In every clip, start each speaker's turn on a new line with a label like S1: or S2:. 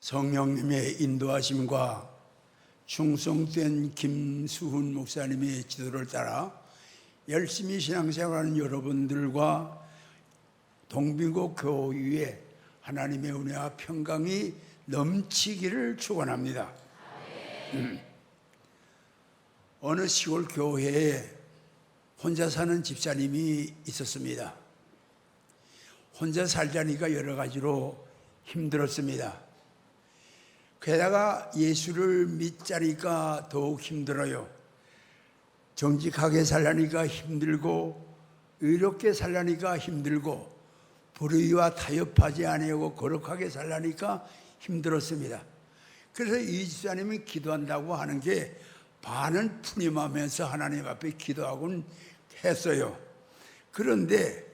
S1: 성령님의 인도하심과 충성된 김수훈 목사님의 지도를 따라 열심히 신앙생활하는 여러분들과 동빙고 교회에 하나님의 은혜와 평강이 넘치기를 축원합니다. 어느 시골 교회에 혼자 사는 집사님이 있었습니다. 혼자 살자니까 여러 가지로 힘들었습니다. 게다가 예수를 믿자니까 더욱 힘들어요. 정직하게 살라니까 힘들고, 의롭게 살라니까 힘들고, 불의와 타협하지 아니하고 거룩하게 살라니까 힘들었습니다. 그래서 이 집사님이 기도한다고 하는 게 반은 푸념하면서 하나님 앞에 기도하곤 했어요. 그런데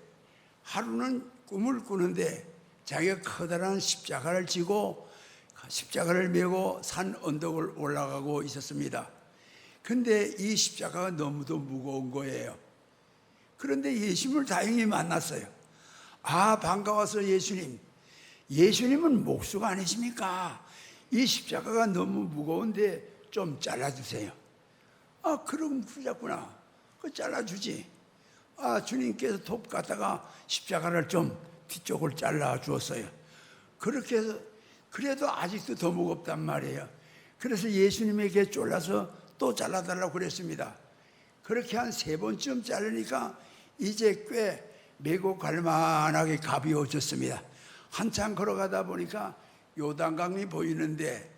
S1: 하루는 꿈을 꾸는데 자기가 커다란 십자가를 지고 십자가를 메고 산 언덕을 올라가고 있었습니다. 근데 이 십자가가 너무도 무거운 거예요. 그런데 예수님을 다행히 만났어요. 아, 반가워서 예수님. 예수님은 목수가 아니십니까? 이 십자가가 너무 무거운데 좀 잘라주세요. 아, 그럼 부자꾸나. 그 잘라주지. 아, 주님께서 톱 갖다가 십자가를 좀 뒤쪽을 잘라 주었어요. 그렇게 해서 그래도 아직도 더 무겁단 말이에요. 그래서 예수님에게 쫄라서 또 잘라달라고 그랬습니다. 그렇게 한 3번쯤 자르니까 이제 꽤 메고 갈만하게 가벼워졌습니다. 한참 걸어가다 보니까 요단강이 보이는데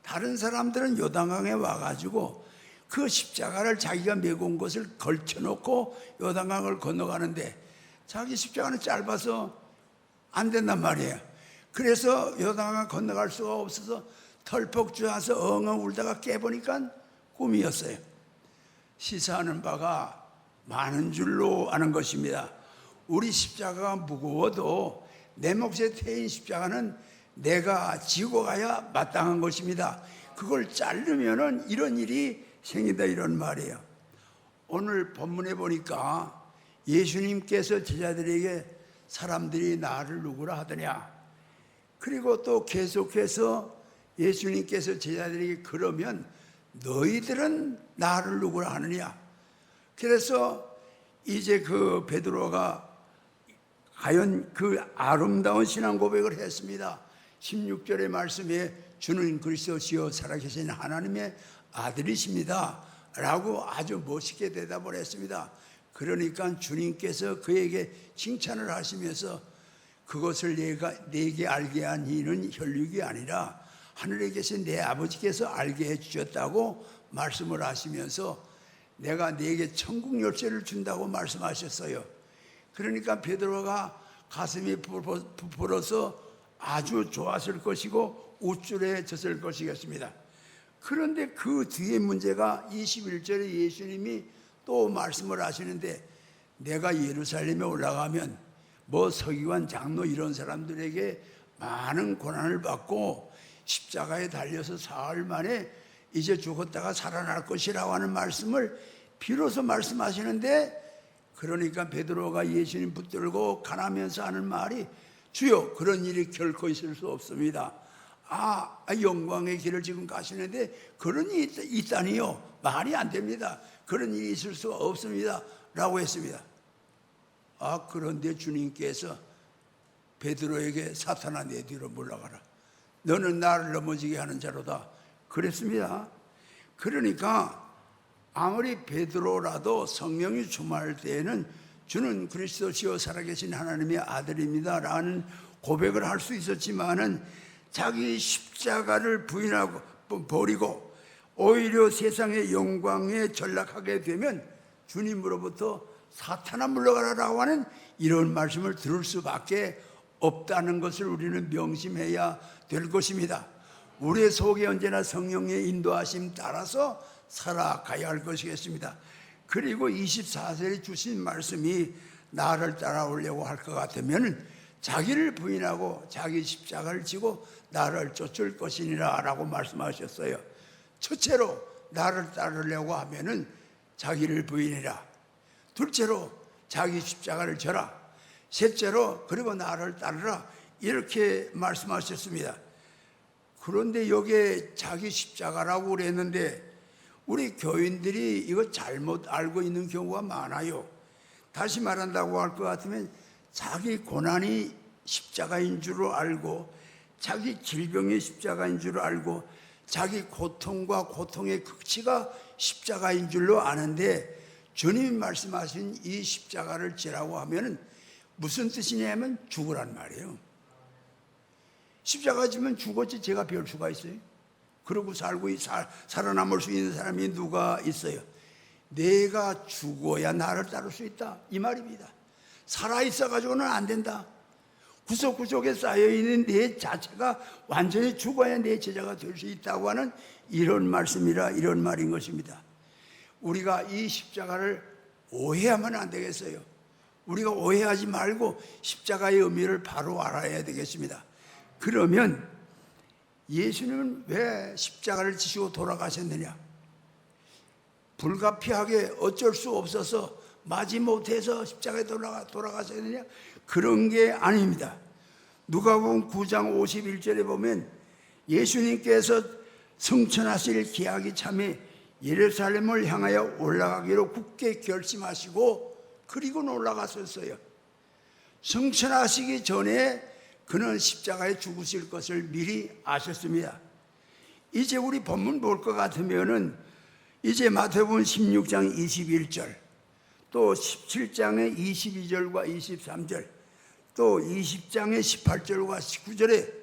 S1: 다른 사람들은 요단강에 와가지고 그 십자가를 자기가 메고 온 것을 걸쳐놓고 요단강을 건너가는데 자기 십자가는 짧아서 안 된단 말이에요. 그래서 요단강을 건너갈 수가 없어서 털퍽 주어서 엉엉 울다가 깨보니까 꿈이었어요. 시사하는 바가 많은 줄로 아는 것입니다. 우리 십자가가 무거워도 내 몫에 태인 십자가는 내가 지고 가야 마땅한 것입니다. 그걸 자르면은 이런 일이 생긴다, 이런 말이에요. 오늘 본문에 보니까 예수님께서 제자들에게 사람들이 나를 누구라 하더냐, 그리고 또 계속해서 예수님께서 제자들에게 그러면 너희들은 나를 누구라 하느냐. 그래서 이제 그 베드로가 과연 그 아름다운 신앙 고백을 했습니다. 16절의 말씀에 주는 그리스도시요 살아계신 하나님의 아들이십니다 라고 아주 멋있게 대답을 했습니다. 그러니까 주님께서 그에게 칭찬을 하시면서 그것을 내게 알게 한 이는 혈육이 아니라 하늘에 계신 내 아버지께서 알게 해주셨다고 말씀을 하시면서 내가 내게 천국 열쇠를 준다고 말씀하셨어요. 그러니까 베드로가 가슴이 부풀어서 아주 좋았을 것이고 우쭐해졌을 것이겠습니다. 그런데 그 뒤에 문제가 21절에 예수님이 또 말씀을 하시는데 내가 예루살렘에 올라가면 뭐 서기관, 장로 이런 사람들에게 많은 고난을 받고 십자가에 달려서 사흘 만에 이제 죽었다가 살아날 것이라고 하는 말씀을 비로소 말씀하시는데, 그러니까 베드로가 예수님 붙들고 가나면서 하는 말이 주여 그런 일이 결코 있을 수 없습니다. 영광의 길을 지금 가시는데 그런 일이 있다니요? 말이 안 됩니다. 그런 일이 있을 수가 없습니다 라고 했습니다. 그런데 주님께서 베드로에게 사탄아 내 뒤로 물러가라. 너는 나를 넘어지게 하는 자로다 그랬습니다. 그러니까 아무리 베드로라도 성령이 충만할 때에는 주는 그리스도시요 살아계신 하나님의 아들입니다 라는 고백을 할 수 있었지만은 자기 십자가를 부인하고 버리고 오히려 세상의 영광에 전락하게 되면 주님으로부터 사탄아 물러가라라고 하는 이런 말씀을 들을 수밖에 없다는 것을 우리는 명심해야 될 것입니다. 우리의 속에 언제나 성령의 인도하심 따라서 살아가야 할 것이겠습니다. 그리고 24절에 주신 말씀이 나를 따라오려고 할 것 같으면 자기를 부인하고 자기 십자가를 지고 나를 쫓을 것이니라 라고 말씀하셨어요. 첫째로 나를 따르려고 하면은 자기를 부인해라. 둘째로 자기 십자가를 져라. 셋째로 그리고 나를 따르라. 이렇게 말씀하셨습니다. 그런데 여기에 자기 십자가라고 그랬는데 우리 교인들이 이거 잘못 알고 있는 경우가 많아요. 다시 말한다고 할 것 같으면 자기 고난이 십자가인 줄 알고, 자기 질병이 십자가인 줄 알고, 자기 고통과 고통의 극치가 십자가인 줄로 아는데, 주님이 말씀하신 이 십자가를 지라고 하면 무슨 뜻이냐면 죽으란 말이에요. 십자가 지면 죽었지 제가 별 수가 있어요? 그러고 살아남을 수 있는 사람이 누가 있어요? 내가 죽어야 나를 따를 수 있다, 이 말입니다. 살아있어 가지고는 안 된다. 구석구석에 쌓여있는 내 자체가 완전히 죽어야 내 제자가 될 수 있다고 하는 이런 말씀이라, 이런 말인 것입니다. 우리가 이 십자가를 오해하면 안 되겠어요. 우리가 오해하지 말고 십자가의 의미를 바로 알아야 되겠습니다. 그러면 예수님은 왜 십자가를 지시고 돌아가셨느냐? 불가피하게 어쩔 수 없어서 마지못해서 십자가에 돌아가셨느냐? 그런 게 아닙니다. 누가복음 9장 51절에 보면 예수님께서 승천하실 기약이 참에 예루살렘을 향하여 올라가기로 굳게 결심하시고 그리고는 올라갔었어요. 승천하시기 전에 그는 십자가에 죽으실 것을 미리 아셨습니다. 이제 우리 본문 볼 것 같으면은 이제 마태복음 16장 21절, 또 17장의 22절과 23절, 또 20장의 18절과 19절에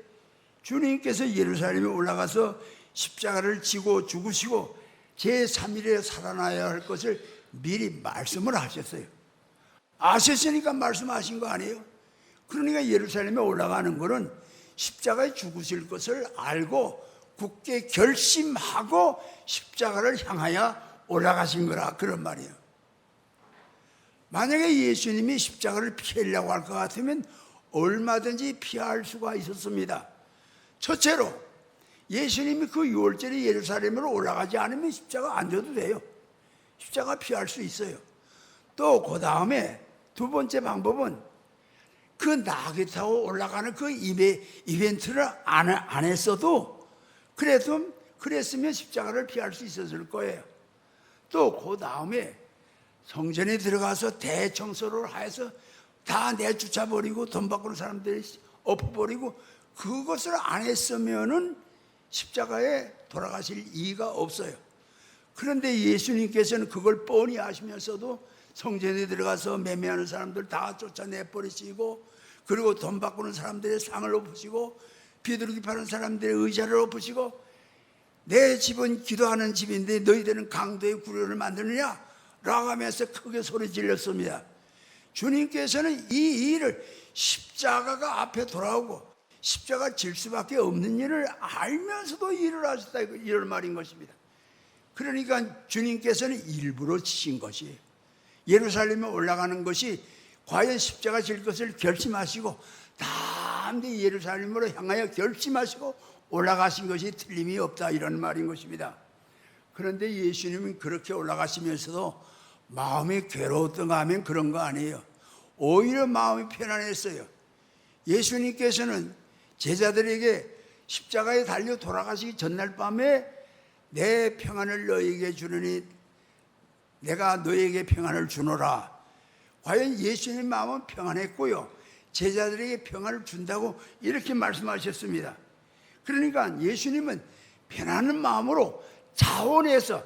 S1: 주님께서 예루살렘에 올라가서 십자가를 지고 죽으시고 제3일에 살아나야 할 것을 미리 말씀을 하셨어요. 아셨으니까 말씀하신 거 아니에요? 그러니까 예루살렘에 올라가는 것은 십자가에 죽으실 것을 알고 굳게 결심하고 십자가를 향하여 올라가신 거라, 그런 말이에요. 만약에 예수님이 십자가를 피하려고 할 것 같으면 얼마든지 피할 수가 있었습니다. 첫째로 예수님이 그 6월절에 예루살렘으로 올라가지 않으면 십자가 안 져도 돼요. 십자가 피할 수 있어요. 또 그 다음에 두 번째 방법은 그 나귀 타고 올라가는 그 이벤트를 안 했어도 그랬으면 십자가를 피할 수 있었을 거예요. 또 그 다음에 성전에 들어가서 대청소를 해서 다 내쫓아버리고 돈 바꾸는 사람들이 엎어버리고 그것을 안 했으면은 십자가에 돌아가실 이유가 없어요. 그런데 예수님께서는 그걸 뻔히 아시면서도 성전에 들어가서 매매하는 사람들 다 쫓아내버리시고, 그리고 돈 바꾸는 사람들의 상을 엎으시고, 비둘기 파는 사람들의 의자를 엎으시고, 내 집은 기도하는 집인데 너희들은 강도의 구려를 만드느냐? 라고 하면서 크게 소리 질렀습니다. 주님께서는 이 일을 십자가가 앞에 돌아오고 십자가 질 수밖에 없는 일을 알면서도 일을 하셨다, 이런 말인 것입니다. 그러니까 주님께서는 일부러 지신 것이에요. 예루살렘에 올라가는 것이 과연 십자가 질 것을 결심하시고 담대히 예루살렘으로 향하여 결심하시고 올라가신 것이 틀림이 없다, 이런 말인 것입니다. 그런데 예수님은 그렇게 올라가시면서도 마음이 괴로웠던가 하면 그런 거 아니에요. 오히려 마음이 편안했어요. 예수님께서는 제자들에게 십자가에 달려 돌아가시기 전날 밤에 내 평안을 너에게 주느니 내가 너에게 평안을 주노라. 과연 예수님 마음은 평안했고요, 제자들에게 평안을 준다고 이렇게 말씀하셨습니다. 그러니까 예수님은 편안한 마음으로 자원해서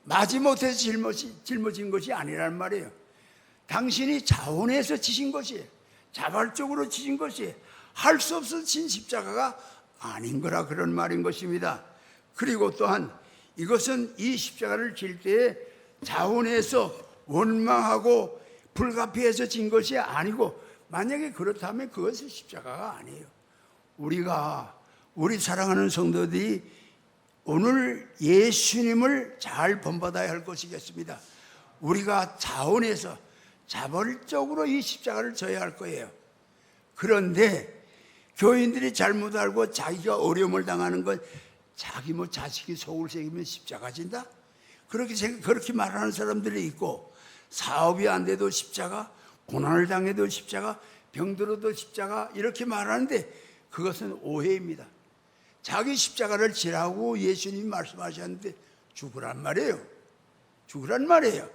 S1: 마지못해서 짊어진 것이 아니란 말이에요. 당신이 자원해서 지신 것이, 자발적으로 지신 것이, 할 수 없어서 진 십자가가 아닌 거라, 그런 말인 것입니다. 그리고 또한 이것은 이 십자가를 질 때에 자원해서 원망하고 불가피해서 진 것이 아니고, 만약에 그렇다면 그것은 십자가가 아니에요. 우리 사랑하는 성도들이 오늘 예수님을 잘 본받아야 할 것이겠습니다. 우리가 자원해서 자발적으로 이 십자가를 져야 할 거예요. 그런데 교인들이 잘못 알고 자기가 어려움을 당하는 건 자기 자식이 속을 새기면 십자가 진다? 그렇게 말하는 사람들이 있고, 사업이 안 돼도 십자가, 고난을 당해도 십자가, 병들어도 십자가, 이렇게 말하는데 그것은 오해입니다. 자기 십자가를 지라고 예수님이 말씀하셨는데 죽으란 말이에요. 죽으란 말이에요.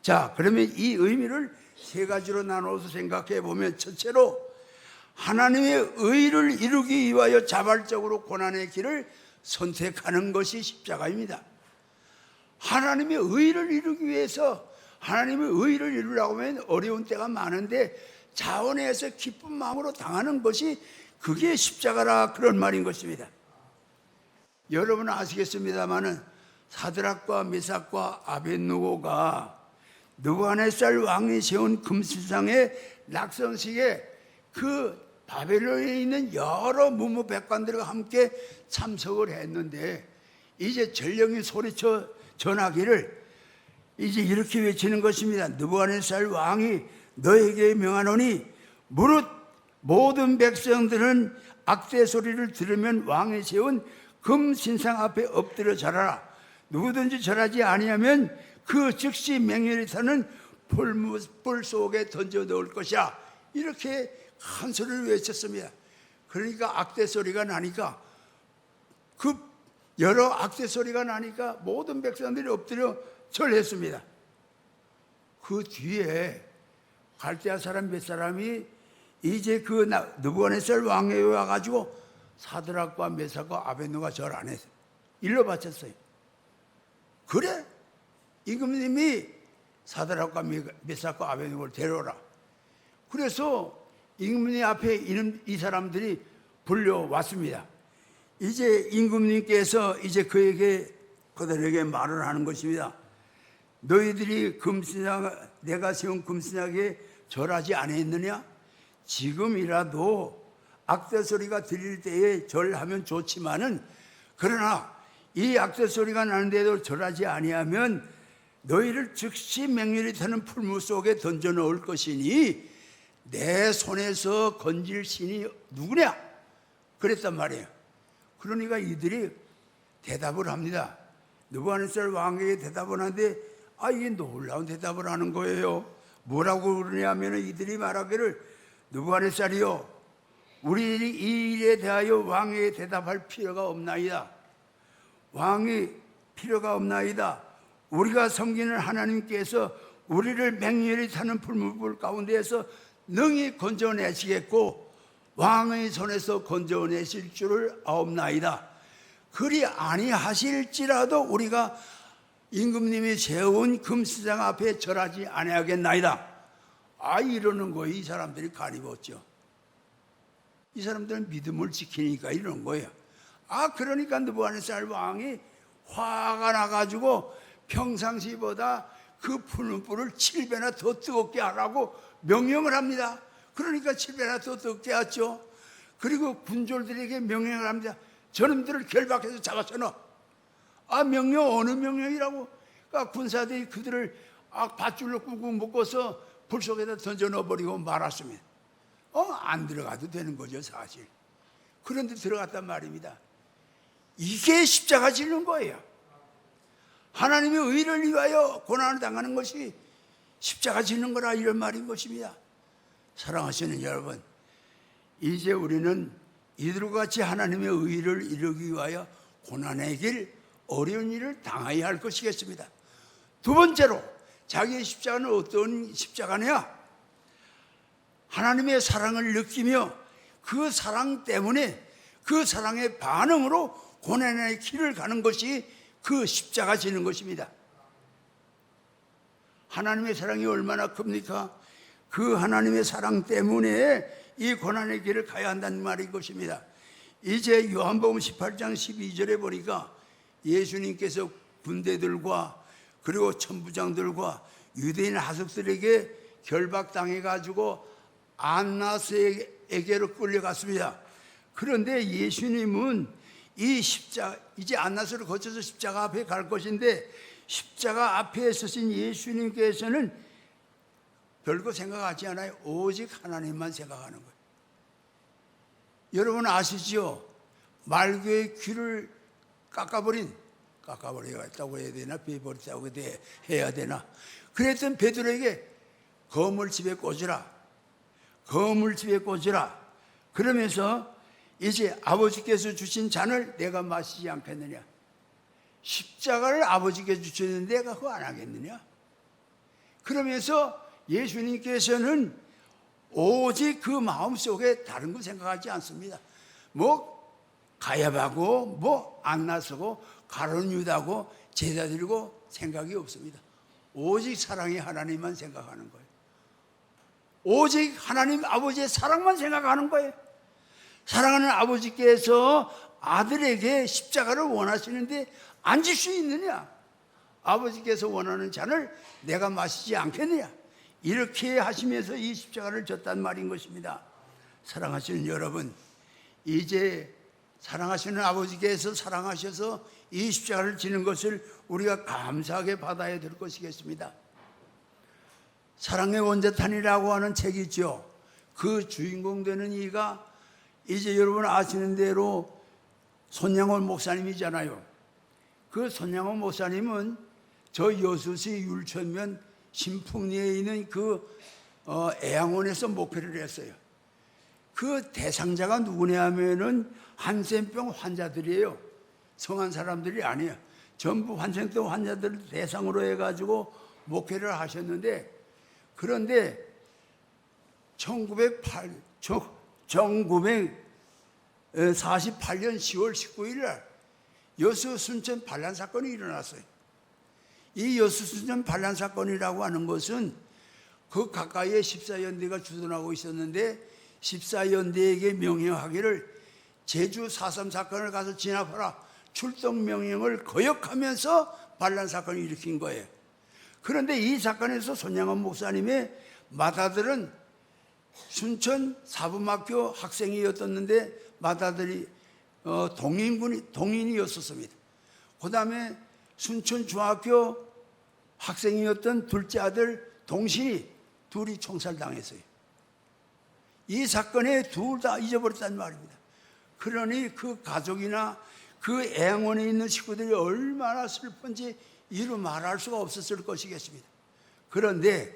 S1: 자, 그러면 이 의미를 세 가지로 나눠서 생각해 보면, 첫째로 하나님의 의를 이루기 위하여 자발적으로 고난의 길을 선택하는 것이 십자가입니다. 하나님의 의를 이루기 위해서, 하나님의 의를 이루려고 하면 어려운 때가 많은데 자원해서 기쁜 마음으로 당하는 것이, 그게 십자가라, 그런 말인 것입니다. 여러분 아시겠습니다마는 사드락과 메삭과 아벳느고가 느부갓네살 왕이 세운 금신상의 낙선식에 그 바벨론에 있는 여러 문무백관들과 함께 참석을 했는데, 이제 전령이 소리쳐 전하기를 이제 이렇게 외치는 것입니다. 느부갓네살 왕이 너에게 명하노니 무릇 모든 백성들은 악대 소리를 들으면 왕이 세운 금 신상 앞에 엎드려 절하라. 누구든지 절하지 아니하면 그 즉시 맹렬히 타는 풀 속에 던져 넣을 것이야. 이렇게 큰 소리를 외쳤습니다. 그러니까 악대 소리가 나니까, 그 여러 악대 소리가 나니까 모든 백성들이 엎드려 절했습니다. 그 뒤에 갈대아 사람 몇 사람이 이제 그 느부갓네살 왕에 와가지고 사드락과 메삭과 아벳느고가 절 안 했어요. 일러 바쳤어요. 그래, 임금님이 사드락과 메삭과 아벳느고를 데려오라. 그래서 임금님 앞에 있는 이 사람들이 불려왔습니다. 이제 임금님께서 이제 그들에게 말을 하는 것입니다. 너희들이 금신상, 내가 세운 금신상에 절하지 아니했느냐? 지금이라도 악대 소리가 들릴 때에 절하면 좋지만은, 그러나 이 악대 소리가 나는데도 절하지 아니하면 너희를 즉시 맹렬히 타는 풀무 속에 던져 넣을 것이니 내 손에서 건질 신이 누구냐? 그랬단 말이에요. 그러니까 이들이 대답을 합니다. 느부갓네살 왕에게 대답을 하는데, 이게 놀라운 대답을 하는 거예요. 뭐라고 그러냐면, 이들이 말하기를, 느부갓네살이요, 우리 이 일에 대하여 왕에게 대답할 필요가 없나이다. 왕이 필요가 없나이다. 우리가 섬기는 하나님께서 우리를 맹렬히 타는 풀무불 가운데에서 능히 건져내시겠고 왕의 손에서 건져내실 줄을 아옵나이다. 그리 아니하실지라도 우리가 임금님이 세운 금신상 앞에 절하지 아니하겠나이다. 이러는 거예요. 이 사람들이 가리웠죠. 이 사람들은 믿음을 지키니까 이러는 거예요. 그러니까 느부갓네살 왕이 화가 나가지고 평상시보다 그 푸는 불을 7배나 더 뜨겁게 하라고 명령을 합니다. 그러니까 7배나 더 뜨겁게 하죠. 그리고 군졸들에게 명령을 합니다. 저놈들을 결박해서 잡아서 넣어. 명령, 어느 명령이라고? 그러니까 군사들이 그들을 밧줄로 꾹꾹 묶어서 불 속에다 던져 넣어버리고 말았습니다. 안 들어가도 되는 거죠, 사실. 그런데 들어갔단 말입니다. 이게 십자가 지는 거예요. 하나님의 의를 위하여 고난을 당하는 것이 십자가 지는 거라, 이런 말인 것입니다. 사랑하시는 여러분, 이제 우리는 이들과 같이 하나님의 의를 이루기 위하여 고난의 길, 어려운 일을 당해야 할 것이겠습니다. 두 번째로, 자기의 십자가는 어떤 십자가냐? 하나님의 사랑을 느끼며 그 사랑 때문에, 그 사랑의 반응으로 고난의 길을 가는 것이 그 십자가 지는 것입니다. 하나님의 사랑이 얼마나 큽니까? 그 하나님의 사랑 때문에 이 고난의 길을 가야 한다는 말인 것입니다. 이제 요한복음 18장 12절에 보니까 예수님께서 군대들과 그리고 천부장들과 유대인 하석들에게 결박당해가지고 안나스에게로 끌려갔습니다. 그런데 예수님은 이 십자가, 이제 안나스를 거쳐서 십자가 앞에 갈 것인데, 십자가 앞에 서신 예수님께서는 별거 생각하지 않아요. 오직 하나님만 생각하는 거예요. 여러분 아시죠? 말교의 귀를 깎아버리겠다고 해야 되나, 베버리다고 해야 되나. 그랬던 베드로에게 거물집에 꽂으라, 거물집에 꽂으라. 그러면서 이제 아버지께서 주신 잔을 내가 마시지 않겠느냐? 십자가를 아버지께서 주셨는데 내가 그거 안 하겠느냐? 그러면서 예수님께서는 오직 그 마음속에 다른 거 생각하지 않습니다. 뭐 가야바고 뭐 안나서고 가룟 유다고 제자 드리고 생각이 없습니다. 오직 사랑의 하나님만 생각하는 거예요. 오직 하나님 아버지의 사랑만 생각하는 거예요. 사랑하는 아버지께서 아들에게 십자가를 원하시는데 앉을 수 있느냐? 아버지께서 원하는 잔을 내가 마시지 않겠느냐? 이렇게 하시면서 이 십자가를 졌단 말인 것입니다. 사랑하시는 여러분, 이제 사랑하시는 아버지께서 사랑하셔서 이 십자가를 지는 것을 우리가 감사하게 받아야 될 것이겠습니다. 사랑의 원자탄이라고 하는 책이죠. 그 주인공 되는 이가 이제 여러분 아시는 대로 손양원 목사님이잖아요. 그 손양원 목사님은 저 여수시 율천면 신풍리에 있는 그 애양원에서 목회를 했어요. 그 대상자가 누구냐 하면은 한센병 환자들이에요. 성한 사람들이 아니에요. 전부 한센병 환자들을 대상으로 해가지고 목회를 하셨는데, 그런데 1948년 10월 19일 날 여수 순천 반란 사건이 일어났어요. 이 여수 순천 반란 사건이라고 하는 것은 그 가까이에 14연대가 주둔하고 있었는데 14연대에게 명령하기를 제주 4.3 사건을 가서 진압하라 출동 명령을 거역하면서 반란 사건을 일으킨 거예요. 그런데 이 사건에서 손양원 목사님의 맏아들은 순천 사범학교 학생이었었는데 맏아들이 동인이었었습니다. 그 다음에 순천 중학교 학생이었던 둘째 아들 동신이 둘이 총살당했어요. 이 사건에 둘 다 잊어버렸단 말입니다. 그러니 그 가족이나 그 애양원에 있는 식구들이 얼마나 슬픈지 이루 말할 수가 없었을 것이겠습니다. 그런데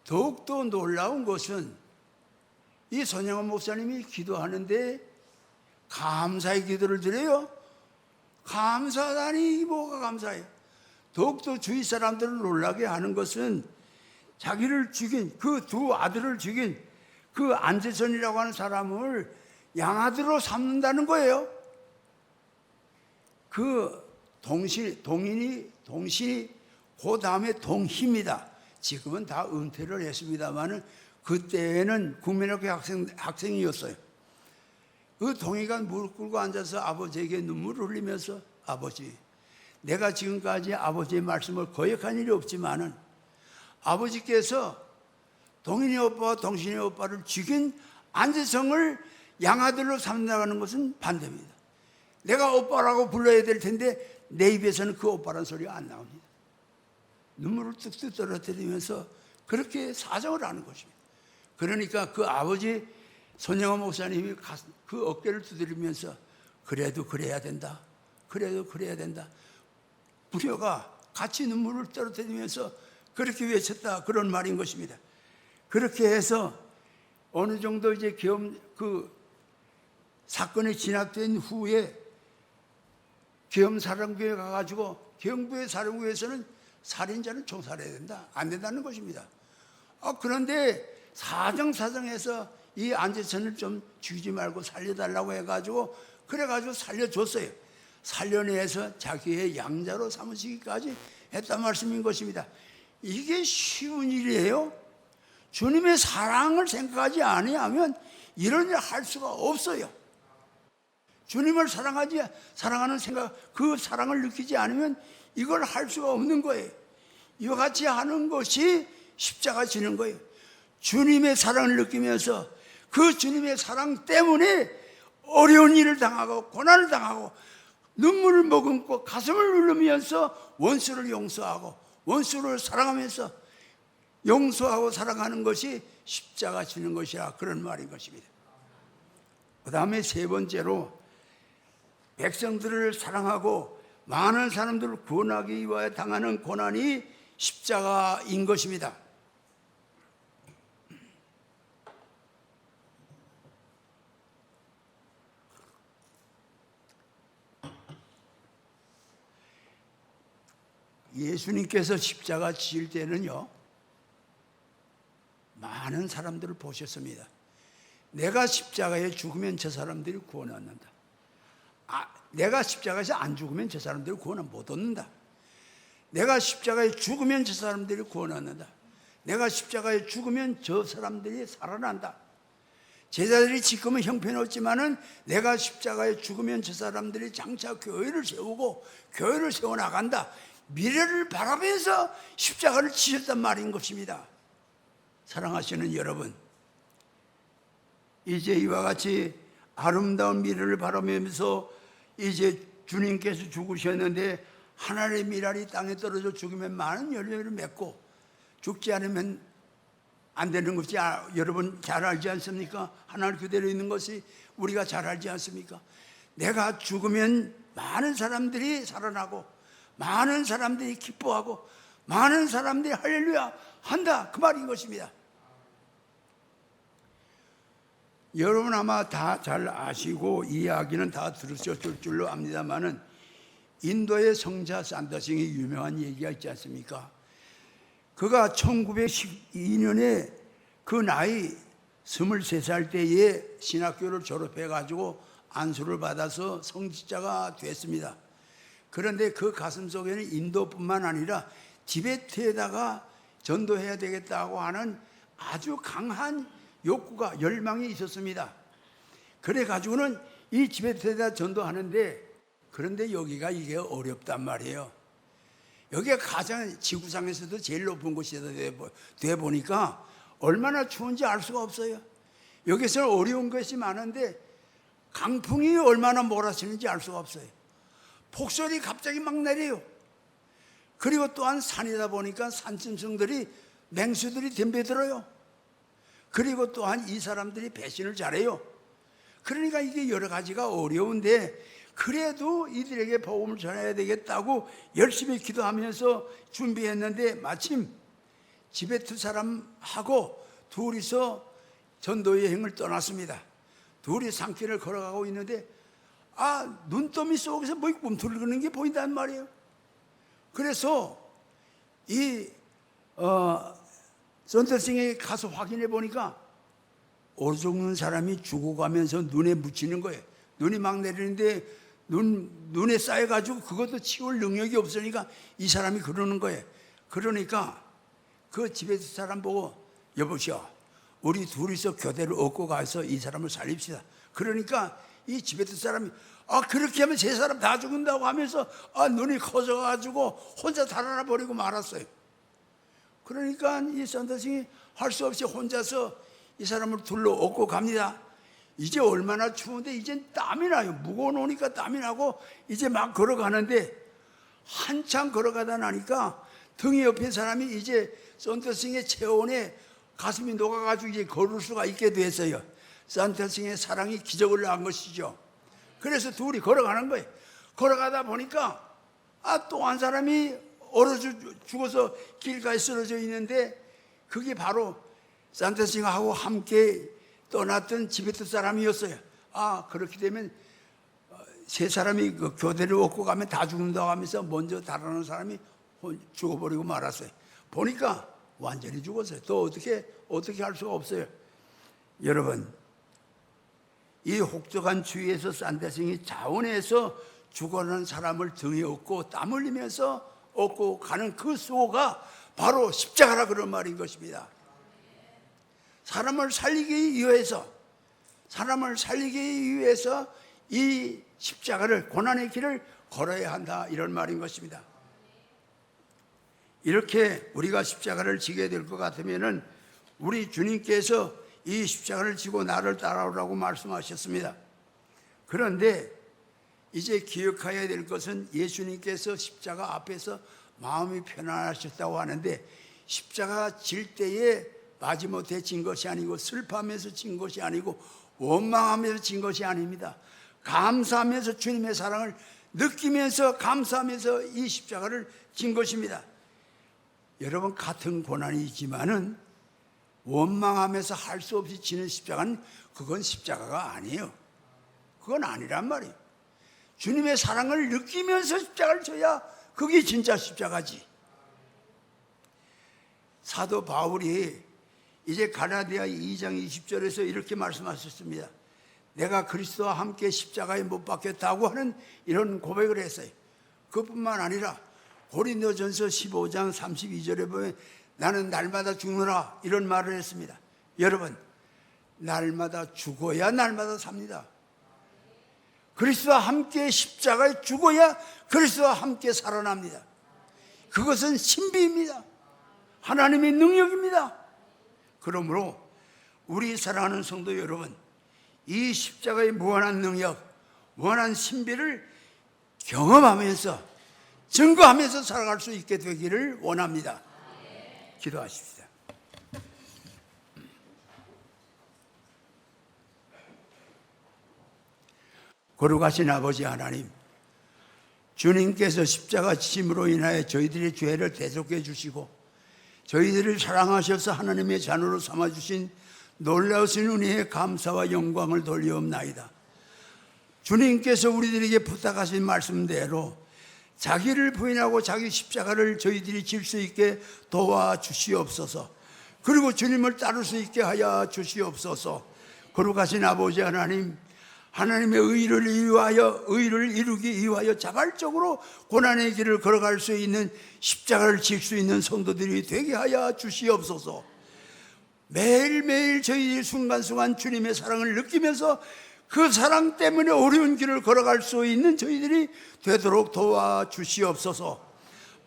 S1: 더욱더 놀라운 것은 이 손양원 목사님이 기도하는데 감사의 기도를 드려요. 감사하다니 뭐가 감사해요. 더욱더 주위 사람들을 놀라게 하는 것은 자기를 죽인 그 두 아들을 죽인 그 안재선이라고 하는 사람을 양아들로 삼는다는 거예요. 그 동신이 그 다음에 동희입니다. 지금은 다 은퇴를 했습니다만은 그때는 국민학교 학생이었어요. 그 동희가 무릎 꿇고 앉아서 아버지에게 눈물을 흘리면서 아버지, 내가 지금까지 아버지의 말씀을 거역한 일이 없지만은 아버지께서 동인이 오빠와 동신이 오빠를 죽인 안재성을 양아들로 삼는다는 것은 반대입니다. 내가 오빠라고 불러야 될 텐데 내 입에서는 그 오빠라는 소리가 안 나옵니다. 눈물을 뚝뚝 떨어뜨리면서 그렇게 사정을 하는 것입니다. 그러니까 그 아버지 손양원 목사님이 그 어깨를 두드리면서 그래도 그래야 된다. 그래도 그래야 된다. 부녀가 같이 눈물을 떨어뜨리면서 그렇게 외쳤다. 그런 말인 것입니다. 그렇게 해서 어느 정도 이제 그 사건이 진압된 후에 계엄사령부에 가가지고 경부의 사령부에서는 살인자는 총살해야 된다. 안 된다는 것입니다. 그런데 사정사정해서 이 안재선을 좀 죽이지 말고 살려달라고 해가지고 그래가지고 살려줬어요. 살려내서 자기의 양자로 삼으시기까지 했단 말씀인 것입니다. 이게 쉬운 일이에요? 주님의 사랑을 생각하지 아니하면 이런 일 할 수가 없어요. 주님을 사랑하는 생각, 그 사랑을 느끼지 않으면 이걸 할 수가 없는 거예요. 이와 같이 하는 것이 십자가 지는 거예요. 주님의 사랑을 느끼면서 그 주님의 사랑 때문에 어려운 일을 당하고 고난을 당하고 눈물을 머금고 가슴을 누르면서 원수를 용서하고 원수를 사랑하면서 용서하고 사랑하는 것이 십자가 지는 것이라 그런 말인 것입니다. 그 다음에 세 번째로 백성들을 사랑하고 많은 사람들을 구원하기 위하여 당하는 고난이 십자가인 것입니다. 예수님께서 십자가 지실 때는요, 많은 사람들을 보셨습니다. 내가 십자가에 죽으면 저 사람들이 구원 얻는다. 내가 십자가에서 안 죽으면 저 사람들이 구원을 못 얻는다. 내가 십자가에 죽으면 저 사람들이 구원 얻는다. 내가 십자가에 죽으면 저 사람들이 살아난다. 제자들이 지금은 형편없지만은 내가 십자가에 죽으면 저 사람들이 장차 교회를 세우고 교회를 세워나간다. 미래를 바라면서 십자가를 지셨단 말인 것입니다. 사랑하시는 여러분, 이제 이와 같이 아름다운 미래를 바라면서 이제 주님께서 죽으셨는데 하나님의 미랄이 땅에 떨어져 죽으면 많은 열매를 맺고 죽지 않으면 안 되는 것이 여러분 잘 알지 않습니까? 하나님 그대로 있는 것이 우리가 잘 알지 않습니까? 내가 죽으면 많은 사람들이 살아나고 많은 사람들이 기뻐하고 많은 사람들이 할렐루야 한다, 그 말인 것입니다. 여러분 아마 다 잘 아시고 이 이야기는 다 들으셨을 줄로 압니다만은 인도의 성자 산더싱이 유명한 얘기가 있지 않습니까? 그가 1912년에 그 나이 23살 때에 신학교를 졸업해가지고 안수를 받아서 성직자가 됐습니다. 그런데 그 가슴 속에는 인도뿐만 아니라 티베트에다가 전도해야 되겠다고 하는 아주 강한 욕구가, 열망이 있었습니다. 그래가지고는 이 티베트에다 전도하는데, 그런데 여기가 이게 어렵단 말이에요. 여기가 가장 지구상에서도 제일 높은 곳이 돼 보니까 얼마나 추운지 알 수가 없어요. 여기서는 어려운 것이 많은데 강풍이 얼마나 몰아치는지 알 수가 없어요. 폭설이 갑자기 막 내려요. 그리고 또한 산이다 보니까 산짐승들이, 맹수들이 덤벼들어요. 그리고 또한 이 사람들이 배신을 잘해요. 그러니까 이게 여러 가지가 어려운데 그래도 이들에게 복음을 전해야 되겠다고 열심히 기도하면서 준비했는데 마침 티베트 사람하고 둘이서 전도 여행을 떠났습니다. 둘이 산길을 걸어가고 있는데 눈더미 속에서 뭐 꿈틀거리는 게 보인단 말이에요. 그래서 이 선터싱에 가서 확인해 보니까 오죽는 사람이 죽어가면서 눈에 묻히는 거예요. 눈이 막 내리는데 눈에 쌓여가지고 그것도 치울 능력이 없으니까 이 사람이 그러는 거예요. 그러니까 그 집에서 사람 보고 여보시오, 우리 둘이서 교대를 얻고 가서 이 사람을 살립시다. 그러니까 이 집에서 사람이 그렇게 하면 세 사람 다 죽는다고 하면서 눈이 커져가지고 혼자 달아나 버리고 말았어요. 그러니까 이 선더싱이 할 수 없이 혼자서 이 사람을 둘러 얻고 갑니다. 이제 얼마나 추운데 이제 땀이 나요. 무거워놓으니까 땀이 나고 이제 막 걸어가는데 한참 걸어가다 나니까 등에 옆에 사람이 이제 선더싱의 체온에 가슴이 녹아가지고 이제 걸을 수가 있게 됐어요. 선더싱의 사랑이 기적을 한 것이죠. 그래서 둘이 걸어가는 거예요. 걸어가다 보니까 또 한 사람이 얼어 죽어서 길가에 쓰러져 있는데 그게 바로 선더싱하고 함께 떠났던 티베트 사람이었어요. 그렇게 되면 세 사람이 그 교대를 얻고 가면 다 죽는다고 하면서 먼저 달아나는 사람이 죽어버리고 말았어요. 보니까 완전히 죽었어요. 또 어떻게 할 수가 없어요. 여러분, 이 혹독한 추위에서 선더싱이 자원해서 죽어가는 사람을 등에 업고 땀 흘리면서 얻고 가는 그 수호가 바로 십자가라 그런 말인 것입니다. 사람을 살리기 위해서 이 십자가를, 고난의 길을 걸어야 한다, 이런 말인 것입니다. 이렇게 우리가 십자가를 지게 될 것 같으면은 우리 주님께서 이 십자가를 지고 나를 따라오라고 말씀하셨습니다. 그런데 이제 기억해야 될 것은 예수님께서 십자가 앞에서 마음이 편안하셨다고 하는데 십자가 질 때에 마지못해 진 것이 아니고 슬퍼하면서 진 것이 아니고 원망하면서 진 것이 아닙니다. 감사하면서 주님의 사랑을 느끼면서 감사하면서 이 십자가를 진 것입니다. 여러분, 같은 고난이지만은 원망하면서 할 수 없이 지는 십자가는 그건 십자가가 아니에요. 그건 아니란 말이에요. 주님의 사랑을 느끼면서 십자가를 져야 그게 진짜 십자가지. 사도 바울이 이제 갈라디아 2장 20절에서 이렇게 말씀하셨습니다. 내가 그리스도와 함께 십자가에 못 박혔다고 하는 이런 고백을 했어요. 그뿐만 아니라 고린도전서 15장 32절에 보면 나는 날마다 죽노라 이런 말을 했습니다. 여러분, 날마다 죽어야 날마다 삽니다. 그리스도와 함께 십자가에 죽어야 그리스도와 함께 살아납니다. 그것은 신비입니다. 하나님의 능력입니다. 그러므로 우리 사랑하는 성도 여러분, 이 십자가의 무한한 능력, 무한한 신비를 경험하면서 증거하면서 살아갈 수 있게 되기를 원합니다. 기도하십시다. 거룩하신 아버지 하나님, 주님께서 십자가 지심으로 인하여 저희들의 죄를 대속해 주시고 저희들을 사랑하셔서 하나님의 자녀로 삼아주신 놀라우신 은혜에 감사와 영광을 돌리옵나이다. 주님께서 우리들에게 부탁하신 말씀대로 자기를 부인하고 자기 십자가를 저희들이 질 수 있게 도와주시옵소서. 그리고 주님을 따를 수 있게 하여 주시옵소서. 거룩하신 아버지 하나님, 하나님의 의를 이루기 위하여 자발적으로 고난의 길을 걸어갈 수 있는 십자가를 질 수 있는 성도들이 되게 하여 주시옵소서. 매일매일 저희 순간순간 주님의 사랑을 느끼면서 그 사랑 때문에 어려운 길을 걸어갈 수 있는 저희들이 되도록 도와주시옵소서.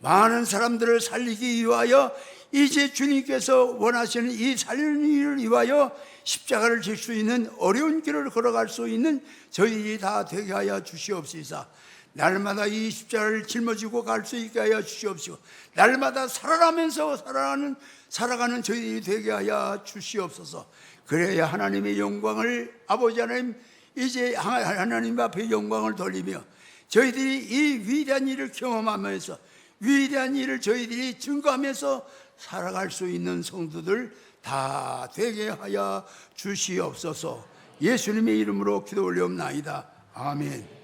S1: 많은 사람들을 살리기 위하여 이제 주님께서 원하시는 이 살리는 일을 위하여 십자가를 질 수 있는 어려운 길을 걸어갈 수 있는 저희들이 다 되게 하여 주시옵소서. 날마다 이 십자가를 짊어지고 갈 수 있게 하여 주시옵소서. 날마다 살아가면서 살아가는 저희들이 되게 하여 주시옵소서. 그래야 하나님의 영광을, 아버지 하나님, 이제 하나님 앞에 영광을 돌리며 저희들이 이 위대한 일을 경험하면서 위대한 일을 저희들이 증거하면서 살아갈 수 있는 성도들 다 되게 하여 주시옵소서. 예수님의 이름으로 기도 올려옵나이다. 아멘.